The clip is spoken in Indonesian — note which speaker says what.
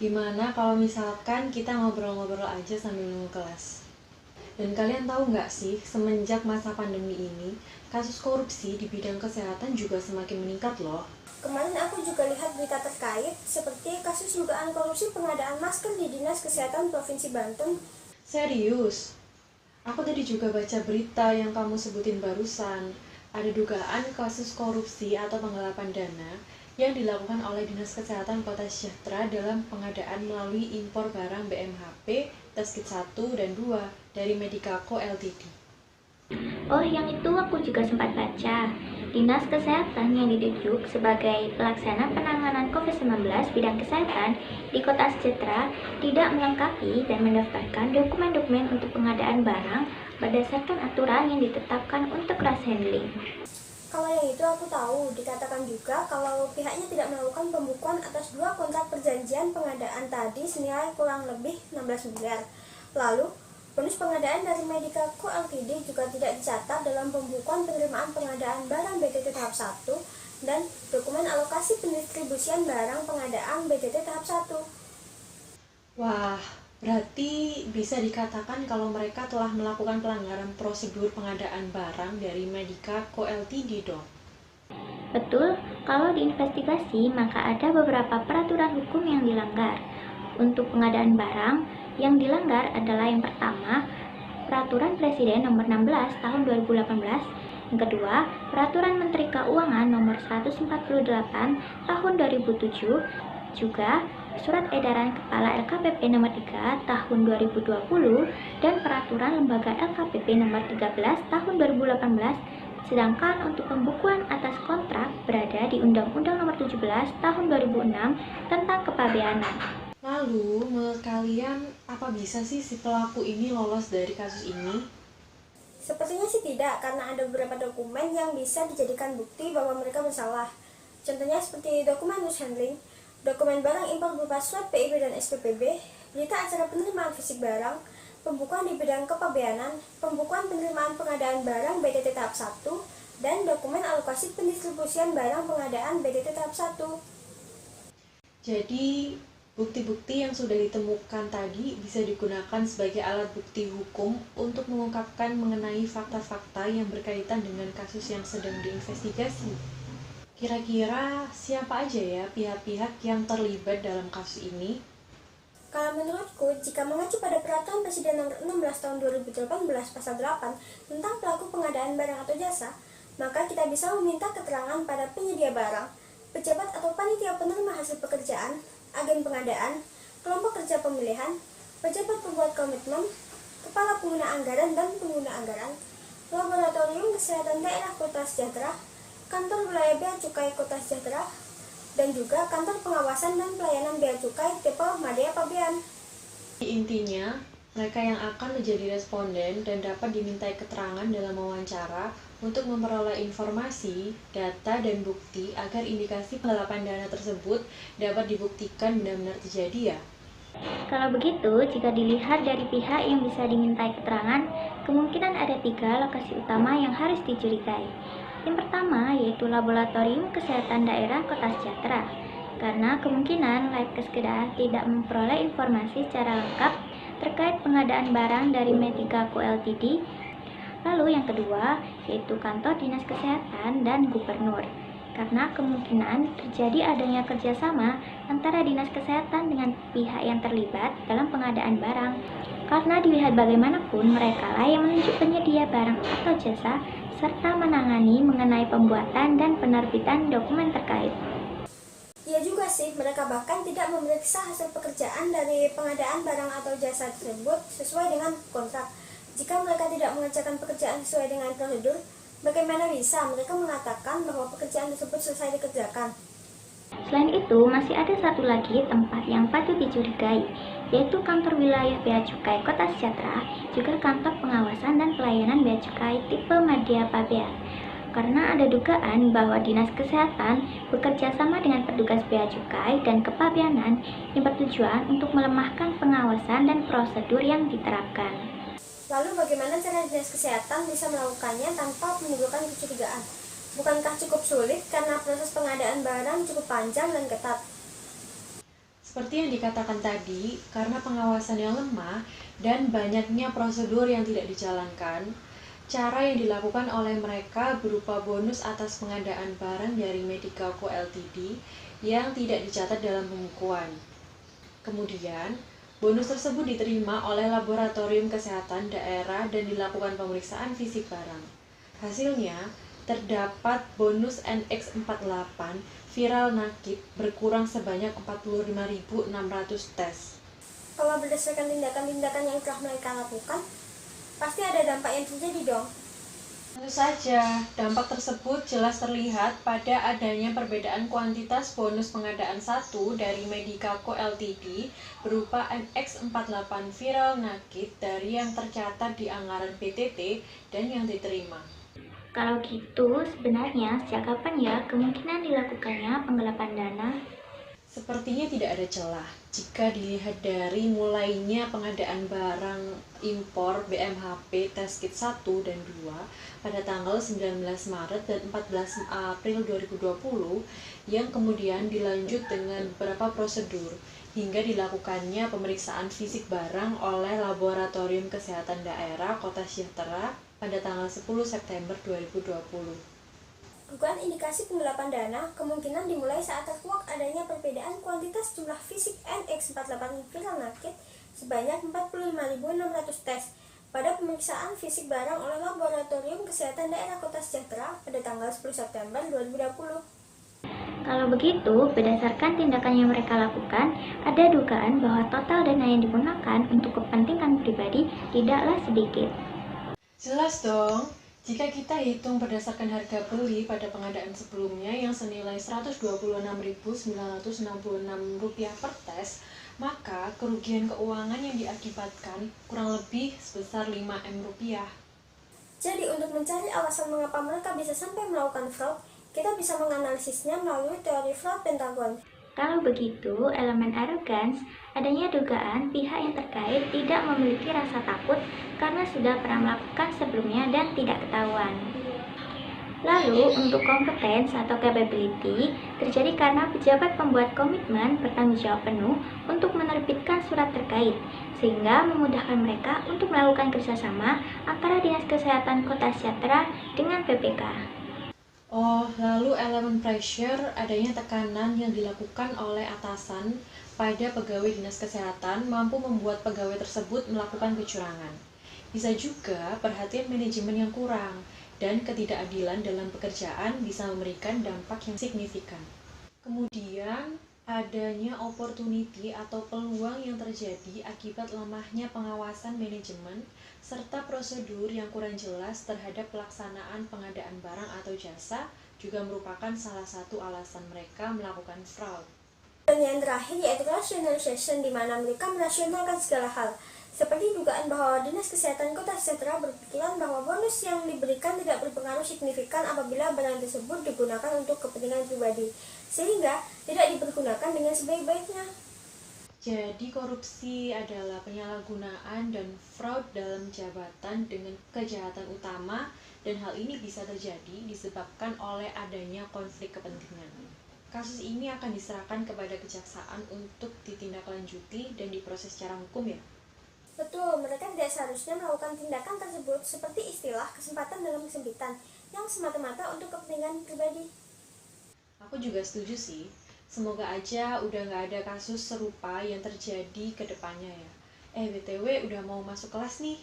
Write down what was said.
Speaker 1: Gimana kalau misalkan kita ngobrol-ngobrol aja sambil nunggu kelas? Dan kalian tahu nggak sih, semenjak masa pandemi ini, kasus korupsi di bidang kesehatan juga semakin meningkat loh.
Speaker 2: Kemarin aku juga lihat berita terkait seperti kasus dugaan korupsi pengadaan masker di Dinas Kesehatan Provinsi Banten.
Speaker 1: Serius? Aku tadi juga baca berita yang kamu sebutin barusan. Ada dugaan kasus korupsi atau penggelapan dana yang dilakukan oleh Dinas Kesehatan Kota Sejahtera dalam pengadaan melalui impor barang BMHP, tes kit 1 dan 2 dari Medicaco Ltd.
Speaker 3: Oh, yang itu aku juga sempat baca. Dinas Kesehatan yang ditunjuk sebagai pelaksana penanganan COVID-19 bidang kesehatan di Kota Sejahtera tidak melengkapi dan mendaftarkan dokumen-dokumen untuk pengadaan barang berdasarkan aturan yang ditetapkan untuk rush handling.
Speaker 2: Kalau yang itu aku tahu, dikatakan juga kalau pihaknya tidak melakukan pembukuan atas 2 kontrak perjanjian pengadaan tadi senilai kurang lebih 16 miliar. Lalu, bonus pengadaan dari Medicaco Ltd juga tidak dicatat dalam pembukuan penerimaan pengadaan barang BTT tahap 1 dan dokumen alokasi pendistribusian barang pengadaan BTT tahap 1.
Speaker 1: Wah, berarti bisa dikatakan kalau mereka telah melakukan pelanggaran prosedur pengadaan barang dari Medicaco Ltd dong.
Speaker 3: Betul, kalau diinvestigasi maka ada beberapa peraturan hukum yang dilanggar. Untuk pengadaan barang, yang dilanggar adalah yang pertama, Peraturan Presiden Nomor 16 Tahun 2018, yang kedua, Peraturan Menteri Keuangan Nomor 148 Tahun 2007, juga Surat Edaran Kepala LKPP Nomor 3 Tahun 2020 dan Peraturan Lembaga LKPP Nomor 13 Tahun 2018. Sedangkan untuk pembukuan atas kontrak berada di Undang-Undang Nomor 17 Tahun 2006 tentang kepabeanan.
Speaker 1: Lalu, menurut kalian, apa bisa sih si pelaku ini lolos dari kasus ini?
Speaker 2: Sepertinya sih tidak, karena ada beberapa dokumen yang bisa dijadikan bukti bahwa mereka bersalah. Contohnya seperti dokumen rush handling, dokumen barang impor berupa surat PIB dan SPPB, berita acara penerimaan fisik barang, pembukuan di bidang kepabeanan, pembukuan penerimaan pengadaan barang BTT tahap 1, dan dokumen alokasi pendistribusian barang pengadaan BTT tahap 1.
Speaker 1: Jadi, bukti-bukti yang sudah ditemukan tadi bisa digunakan sebagai alat bukti hukum untuk mengungkapkan mengenai fakta-fakta yang berkaitan dengan kasus yang sedang diinvestigasi. Kira-kira siapa aja ya pihak-pihak yang terlibat dalam kasus ini?
Speaker 2: Kalau menurutku, jika mengacu pada Peraturan Presiden Nomor 16 Tahun 2018 Pasal 8 tentang pelaku pengadaan barang atau jasa, maka kita bisa meminta keterangan pada penyedia barang, pejabat atau panitia penerima hasil pekerjaan, agen pengadaan, kelompok kerja pemilihan, pejabat pembuat komitmen, kepala pengguna anggaran dan pengguna anggaran, laboratorium kesehatan daerah Kota Sejahtera, kantor wilayah Bea Cukai Kota Sejahtera, dan juga kantor pengawasan dan pelayanan Bea Cukai Depo Madya Pabean.
Speaker 1: Intinya, mereka yang akan menjadi responden dan dapat dimintai keterangan dalam wawancara untuk memperoleh informasi, data, dan bukti agar indikasi penggelapan dana tersebut dapat dibuktikan benar-benar terjadi ya.
Speaker 3: Kalau begitu, jika dilihat dari pihak yang bisa dimintai keterangan, kemungkinan ada 3 lokasi utama yang harus dicurigai. Yang pertama yaitu Laboratorium Kesehatan Daerah Kota Sejahtera, karena kemungkinan Labkesda tidak memperoleh informasi secara lengkap terkait pengadaan barang dari Medicaco Ltd. Lalu yang kedua yaitu Kantor Dinas Kesehatan dan Gubernur, karena kemungkinan terjadi adanya kerjasama antara Dinas Kesehatan dengan pihak yang terlibat dalam pengadaan barang. Karena dilihat bagaimanapun mereka lah yang menunjuk penyedia barang atau jasa serta menangani mengenai pembuatan dan penerbitan dokumen terkait.
Speaker 2: Iya juga sih, mereka bahkan tidak memeriksa hasil pekerjaan dari pengadaan barang atau jasa tersebut sesuai dengan kontrak. Jika mereka tidak mengerjakan pekerjaan sesuai dengan prosedur, bagaimana bisa mereka mengatakan bahwa pekerjaan tersebut selesai dikerjakan?
Speaker 3: Selain itu, masih ada satu lagi tempat yang patut dicurigai, yaitu kantor wilayah Bea Cukai Kota Sejahtera, juga kantor pengawasan dan pelayanan Bea Cukai tipe Madya Pabean. Karena ada dugaan bahwa Dinas Kesehatan bekerja sama dengan petugas Bea Cukai dan Kepabeanan yang bertujuan untuk melemahkan pengawasan dan prosedur yang diterapkan.
Speaker 2: Lalu bagaimana cara Dinas Kesehatan bisa melakukannya tanpa menimbulkan kecurigaan? Bukankah cukup sulit karena proses pengadaan barang cukup panjang dan ketat?
Speaker 1: Seperti yang dikatakan tadi, karena pengawasan yang lemah dan banyaknya prosedur yang tidak dijalankan, cara yang dilakukan oleh mereka berupa bonus atas pengadaan barang dari Medica Co Ltd yang tidak dicatat dalam pembukuan. Kemudian, bonus tersebut diterima oleh laboratorium kesehatan daerah dan dilakukan pemeriksaan fisik barang. Hasilnya, terdapat bonus NX48 viral nakit berkurang sebanyak 45.600 tes.
Speaker 2: Kalau berdasarkan tindakan-tindakan yang telah mereka lakukan, pasti ada dampak yang terjadi dong.
Speaker 1: Tentu saja, dampak tersebut jelas terlihat pada adanya perbedaan kuantitas bonus pengadaan 1 dari Medica Co Ltd berupa NX48 viral nakit dari yang tercatat di anggaran PTT dan yang diterima.
Speaker 3: Kalau gitu, sebenarnya sejak kapan ya kemungkinan dilakukannya penggelapan dana?
Speaker 1: Sepertinya tidak ada celah jika dilihat dari mulainya pengadaan barang impor BMHP test kit 1 dan 2 pada tanggal 19 Maret dan 14 April 2020 yang kemudian dilanjut dengan beberapa prosedur hingga dilakukannya pemeriksaan fisik barang oleh Laboratorium Kesehatan Daerah Kota Sejahtera pada tanggal 10 September 2020.
Speaker 2: Dugaan indikasi penggelapan dana kemungkinan dimulai saat terkuak adanya perbedaan kuantitas jumlah fisik NX48 viral nakit sebanyak 45.600 tes pada pemeriksaan fisik barang oleh Laboratorium Kesehatan Daerah Kota Sejahtera pada tanggal 10 September 2020.
Speaker 3: Kalau begitu, berdasarkan tindakan yang mereka lakukan, ada dugaan bahwa total dana yang digunakan untuk kepentingan pribadi tidaklah sedikit.
Speaker 1: Jelas dong, jika kita hitung berdasarkan harga beli pada pengadaan sebelumnya yang senilai Rp126.966 per tes, maka kerugian keuangan yang diakibatkan kurang lebih sebesar Rp5M.
Speaker 2: Jadi untuk mencari alasan mengapa mereka bisa sampai melakukan fraud, kita bisa menganalisisnya melalui teori fraud Pentagon.
Speaker 3: Kalau begitu, elemen arrogance, adanya dugaan pihak yang terkait tidak memiliki rasa takut karena sudah pernah melakukan sebelumnya dan tidak ketahuan. Lalu, untuk competence atau capability, terjadi karena pejabat pembuat komitmen bertanggung jawab penuh untuk menerbitkan surat terkait, sehingga memudahkan mereka untuk melakukan kerjasama antara Dinas Kesehatan Kota Sejahtera dengan PPK.
Speaker 1: Oh, lalu elemen pressure, adanya tekanan yang dilakukan oleh atasan pada pegawai dinas kesehatan mampu membuat pegawai tersebut melakukan kecurangan. Bisa juga perhatian manajemen yang kurang dan ketidakadilan dalam pekerjaan bisa memberikan dampak yang signifikan. Kemudian, adanya opportunity atau peluang yang terjadi akibat lemahnya pengawasan manajemen serta prosedur yang kurang jelas terhadap pelaksanaan pengadaan barang atau jasa juga merupakan salah satu alasan mereka melakukan fraud.
Speaker 2: Dan yang terakhir yaitu rationalization, di mana mereka merasionalkan segala hal. Seperti dugaan bahwa Dinas Kesehatan Kota Sejahtera berpikiran bahwa bonus yang diberikan tidak berpengaruh signifikan apabila barang tersebut digunakan untuk kepentingan pribadi, sehingga tidak dipergunakan dengan sebaik-baiknya.
Speaker 1: Jadi korupsi adalah penyalahgunaan dan fraud dalam jabatan dengan kejahatan utama, dan hal ini bisa terjadi disebabkan oleh adanya konflik kepentingan. Kasus ini akan diserahkan kepada kejaksaan untuk ditindaklanjuti dan diproses secara hukum ya.
Speaker 2: Betul, mereka tidak seharusnya melakukan tindakan tersebut seperti istilah kesempatan dalam kesempitan yang semata-mata untuk kepentingan pribadi.
Speaker 1: Aku juga setuju sih. Semoga aja udah gak ada kasus serupa yang terjadi ke depannya ya. BTW udah mau masuk kelas nih.